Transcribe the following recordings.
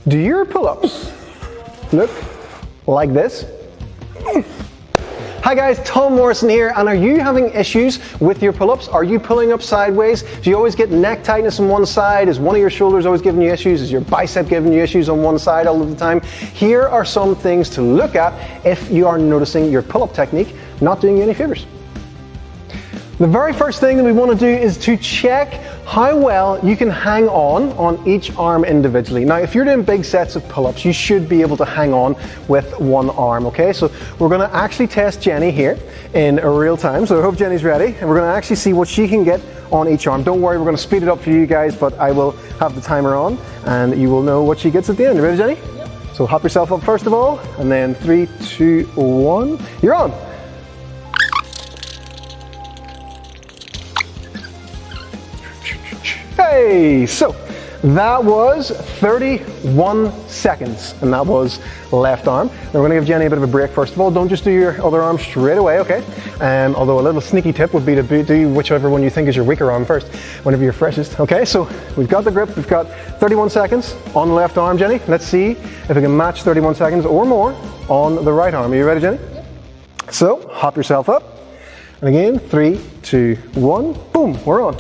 Do your pull-ups look like this? Hi guys, Tom Morrison here, and are you having issues with your pull-ups? Are you pulling up sideways? Do you always get neck tightness on one side? Is one of your shoulders always giving you issues? Is your bicep giving you issues on one side all of the time? Here are some things to look at if you are noticing your pull-up technique not doing you any favors. The very first thing that we want to do is to check how well you can hang on each arm individually. Now, if you're doing big sets of pull-ups, you should be able to hang on with one arm, okay? So we're going to actually test Jenny here in real time. So I hope Jenny's ready, and we're going to actually see what she can get on each arm. Don't worry, we're going to speed it up for you guys, but I will have the timer on, and you will know what she gets at the end. You ready, Jenny? Yep. So hop yourself up first of all, and then 3, 2, 1, you're on. Hey, so that was 31 seconds, and that was left arm. Now we're going to give Jenny a bit of a break first of all. Don't just do your other arm straight away, okay? Although a little sneaky tip would be to do whichever one you think is your weaker arm first, whenever you're freshest. Okay, so we've got the grip, we've got 31 seconds on the left arm, Jenny. Let's see if we can match 31 seconds or more on the right arm. Are you ready, Jenny? Yep. So, hop yourself up. And again, 3, 2, 1, boom, we're on.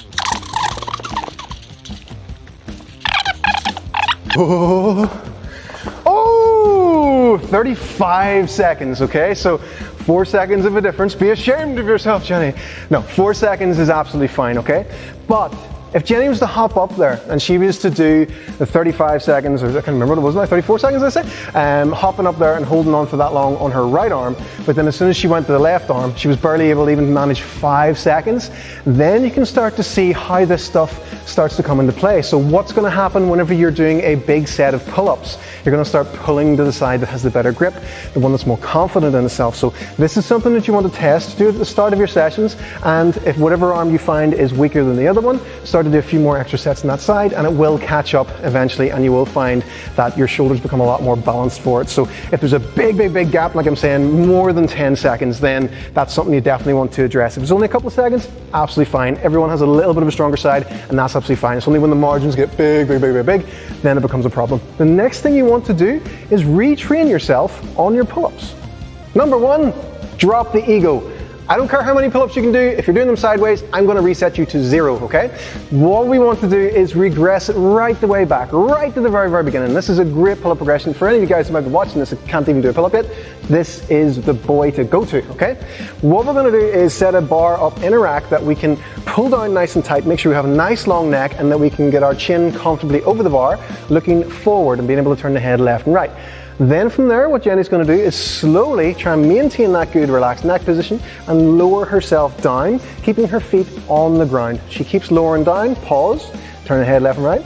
Oh, 35 seconds, okay? So 4 seconds of a difference. Be ashamed of yourself, Jenny. No, 4 seconds is absolutely fine, okay? But if Jenny was to hop up there and she was to do the 35 seconds, or I can't remember what it was now, 34 seconds I say, hopping up there and holding on for that long on her right arm, but then as soon as she went to the left arm, she was barely able to even manage 5 seconds, then you can start to see how this stuff starts to come into play. So what's going to happen whenever you're doing a big set of pull-ups? You're going to start pulling to the side that has the better grip, the one that's more confident in itself. So this is something that you want to test, do at the start of your sessions, and if whatever arm you find is weaker than the other one, start to do a few more extra sets on that side, and it will catch up eventually, and you will find that your shoulders become a lot more balanced for it. So if there's a big gap, like I'm saying, more than 10 seconds, then that's something you definitely want to address. If it's only a couple of seconds, absolutely fine. Everyone has a little bit of a stronger side, and that's absolutely fine. It's only when the margins get big, then it becomes a problem. The next thing you want to do is retrain yourself on your pull-ups. Number 1, drop the ego. I don't care how many pull-ups you can do. If you're doing them sideways, I'm going to reset you to 0, okay? What we want to do is regress it right the way back, right to the very beginning. This is a great pull-up progression. For any of you guys who might be watching this and can't even do a pull-up yet, this is the boy to go to, okay? What we're going to do is set a bar up in a rack that we can pull down nice and tight, make sure we have a nice long neck, and that we can get our chin comfortably over the bar, looking forward and being able to turn the head left and right. Then from there, what Jenny's going to do is slowly try and maintain that good relaxed neck position and lower herself down, keeping her feet on the ground. She keeps lowering down, pause, turn the head left and right.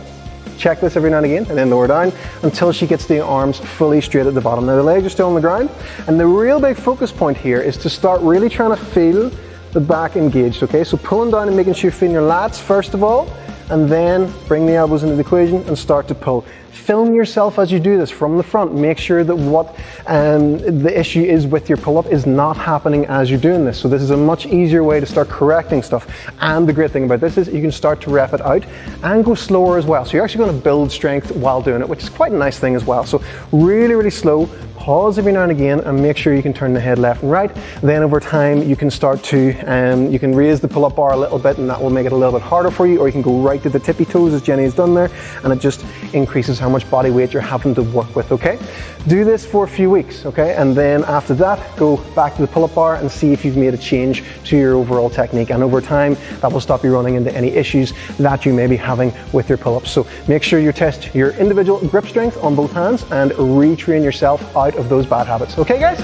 Check this every now and again, and then lower down until she gets the arms fully straight at the bottom. Now the legs are still on the ground, and the real big focus point here is to start really trying to feel the back engaged, okay? So pulling down and making sure you're feeling your lats first of all, and then bring the elbows into the equation and start to pull. Film yourself as you do this from the front. Make sure that what the issue is with your pull-up is not happening as you're doing this. So this is a much easier way to start correcting stuff. And the great thing about this is you can start to rep it out and go slower as well. So you're actually going to build strength while doing it, which is quite a nice thing as well. So really slow. Pause every now and again and make sure you can turn the head left and right. Then over time you can start to, you can raise the pull-up bar a little bit, and that will make it a little bit harder for you, or you can go right to the tippy toes as Jenny has done there, and it just increases how much body weight you're having to work with, okay? Do this for a few weeks, okay? And then after that, go back to the pull-up bar and see if you've made a change to your overall technique. And over time, that will stop you running into any issues that you may be having with your pull-ups. So make sure you test your individual grip strength on both hands and retrain yourself out of those bad habits. Okay, guys?